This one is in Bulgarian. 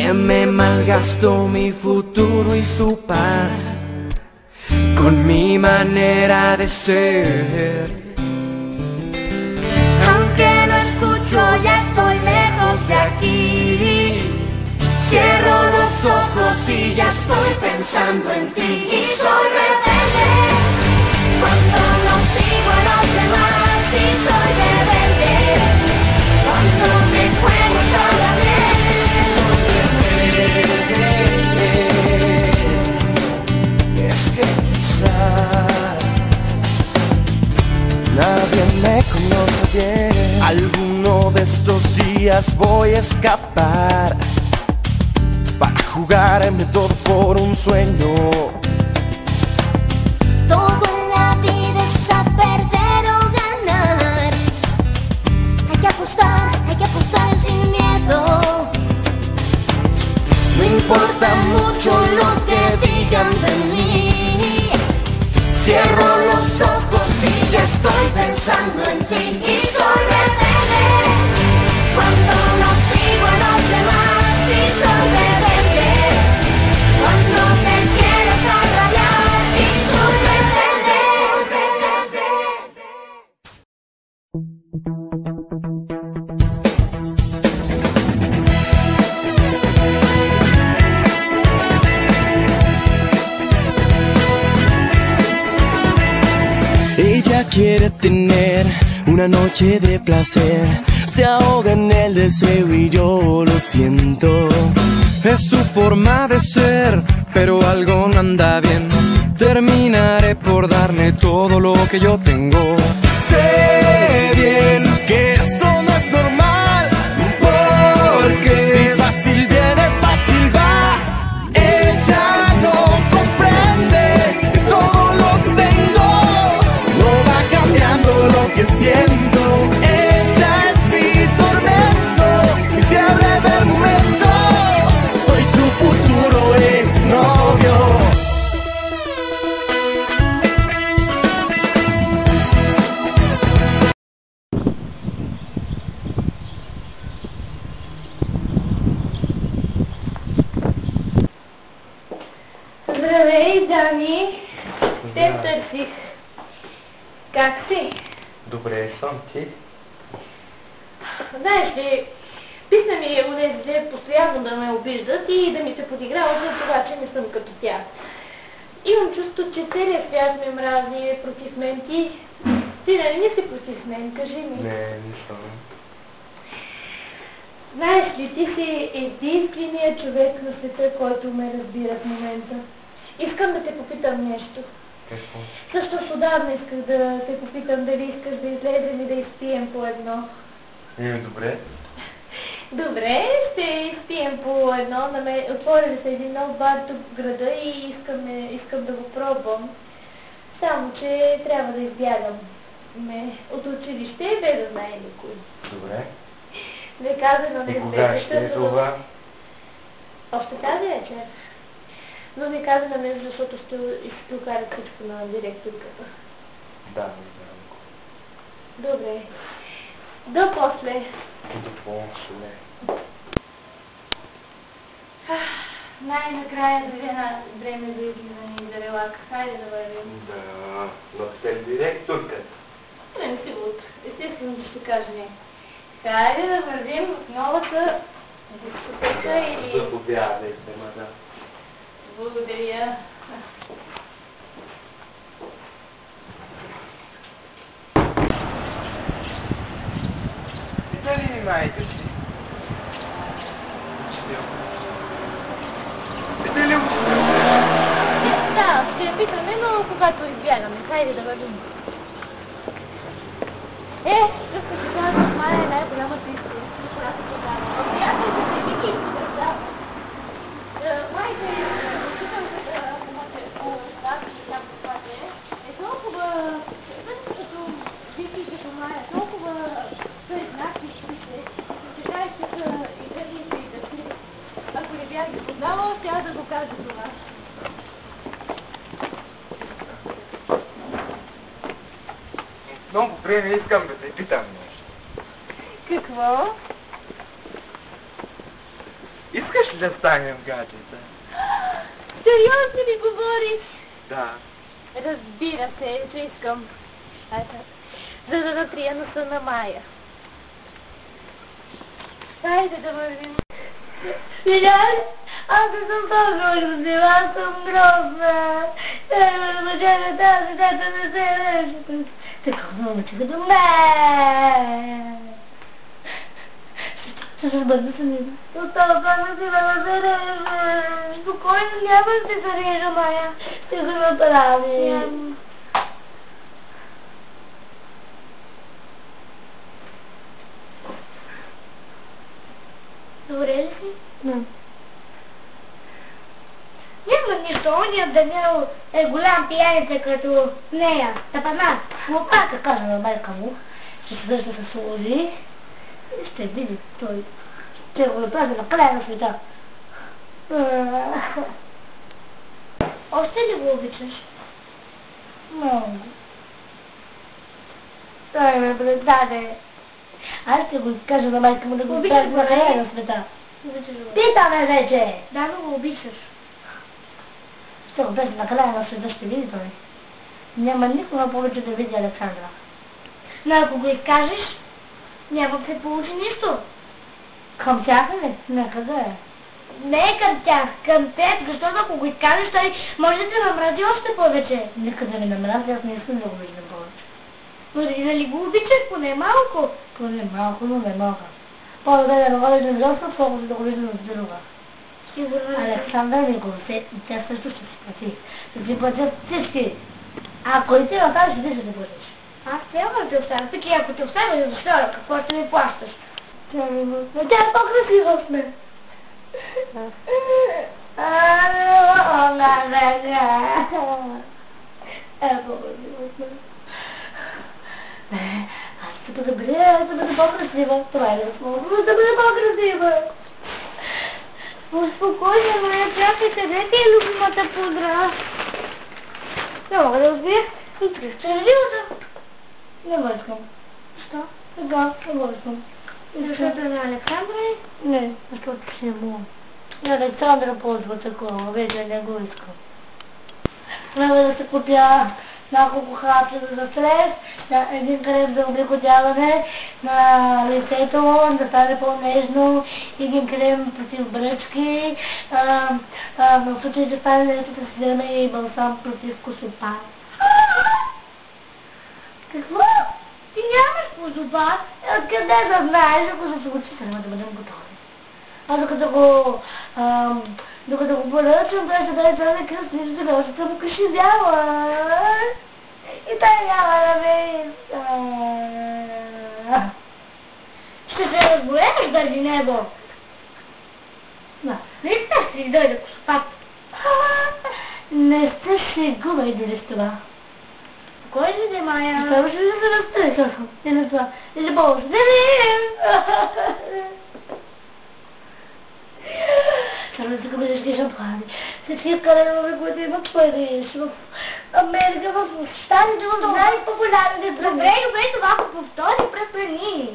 que me malgasto mi futuro y su paz con mi manera de ser. Aunque no escucho, ya estoy lejos de aquí. Cierro los ojos y ya estoy pensando en ti. Y soy rebelde cuando no sigo a los demás. Y soy rebelde cuando me juego cada vez. Soy rebelde, es que quizás nadie me conoce bien. Alguno de estos días voy a escapar para jugarme todo por un sueño. Todo en la vida es a perder o ganar. Hay que apostar sin miedo. No importa mucho lo que digan de mí. Cierro los ojos y ya estoy pensando en ti. Y soy rebelde cuando no sigo a los demás. Y soy rebelde cuando me quieres agraviar. Y soy rebelde. Ella quiere tener una noche de placer, se ahoga en el deseo y yo lo siento. Es su forma de ser, pero algo no anda bien. Terminaré por darle todo lo que yo tengo. Sé bien que esto no es normal, porque si fácil viene, fácil va. Ella no comprende que todo lo que tengo no va cambiando lo que siento. Ella es mi tormento, mi fiebre del momento. Soy su futuro exnovio. Здравей, Дани! Те търсих. Как си? Добре съм, ти? Знаеш ли, писна ми онези постоянно да ме обиждат и да ми се подиграват за това, че не съм като тях. Имам чувство, че целият свят ме мрази против мен. Ти нали не си против мен? Кажи ми. Не съм. Знаеш ли, ти си единственият човек на света, който ме разбира в момента. Искам да те попитам нещо. Какво? Също отдавна исках да те попитам дали искаш да излезем и да изпием по едно. Добре. Добре, ще изпием по едно. Отворили се един нов бар тук в града и искам да го пробвам. Само, че трябва да избягам от училище, без да знае никой. Добре. Не каза, но не И кога ще е това? Още тази вечер. Но не каза на мен, защото ще окарат всичко на директорката. Да, не знам. Добре. До после. До после. Най-накрая време за излизане и за релакс. Хайде да вървим. Да, но сте директорката. Не си луд. Естествено, че ще каже не. Хайде да вървим в новата дискотека или... Заповядайте, мадам. Благодаря. И дали не маете си? И дали учител? Да, ще я питаме, но когато избягаме. Хайде да вървим. Ще се казвам, Майя е най-голямата истина, която се дава. Приятелите се Вики и Красава. Майка е учителката, ако имате това, че там това е толкова, като Вики и като Майя, толкова признати шпите, че така искаха и гърдите и да си. Ако не бях ги познавала, тя да го каже това. Много време искам да те питам нещо. Какво? Искаш ли да станем гаджета? Сериозно ли говориш? Да. Разбира се, че искам. За да натрия носа на Майя. Хайде да вървим. Видяли? Аз не съм толкова любила, аз съм грозна. Мъжете тази дета не се решат. Така момиче като мен. Ще се бъде с него. Остава не си да се реже. Спокойно, няма да се зарежа, Майя. Ще го направи. Добре ли си? Не. Няма нищо, ония Даниел е голям пияница като нея. Тапанат. Но пак каза на майка му, че се държа да се сложи и ще види той. Ще го направи на края на света. Още ли го обичаш? Много. Той ме предаде. Аз ще го кажа на майка му да го Обичаш направи го, на края нали? на света. Обичаш го. Питаме вече! Да, но го обичаш. Ще го прави на края на света, ще види той. Няма никога повече да види Александра. Но ако го изкажеш, няма да се получи нищо. Към тях ли? Не, къде е? Не към тях, към теб, защото ако го изкажеш, той може да те намрази още повече. Никъде не ме мрази, аз не искам да го виждам повече. Но нали го обичаш поне малко? Поне малко, но не малко. По-добре да го виждам взросло, отколкото да го виждам от друга. Сигурно ли? Александър Николаев, тя също ще си плати. Ще си платят всички. Ако и ти оставиш, ти ще си платиш. Аз няма да те оставя. Таки, ако те оставя, защо? Какво ще ми плащаш? Но тя е по-красива от мен. Аз ще бъда добре, аз ще бъда по-красива. Това е възможно, да бъда по-красива. Успокойся, моя чакай, къде ти е любимата пудра? Не мога да разбия. Ще живота. Не го искам. Що? Сега, не го искам. Защото на Александра е? Не, защото ще му. И Александра ползва такова, вече не го искам. Трябва да се купя няколко хапчета за стрес, един крем за облекотяване на лицето, да стане по-нежно, един крем против бръчки, в случай, че стане нещо да си вземе и балсам против косопат. Какво? Ти нямаш косопат? Откъде да знаеш, ако се случи, трябва да бъдем готови. А докато го поръчам, той ще даде това да кръсти, ще да още му кашизява. И той няма да ме иска. Ще се разболееш заради него. Да. Наистина ще си дойде косопат. Не се шегувай дори с това. Кой ли де, Майя? Само ще да се разтъй, защото и на това. Или по-лошо. Да видим! Само тук бъдеш шампани. Всички каренове, които имат Париж, в Америка, в Щатите, в най-популярните страни. Добре, това го повтори, препрани.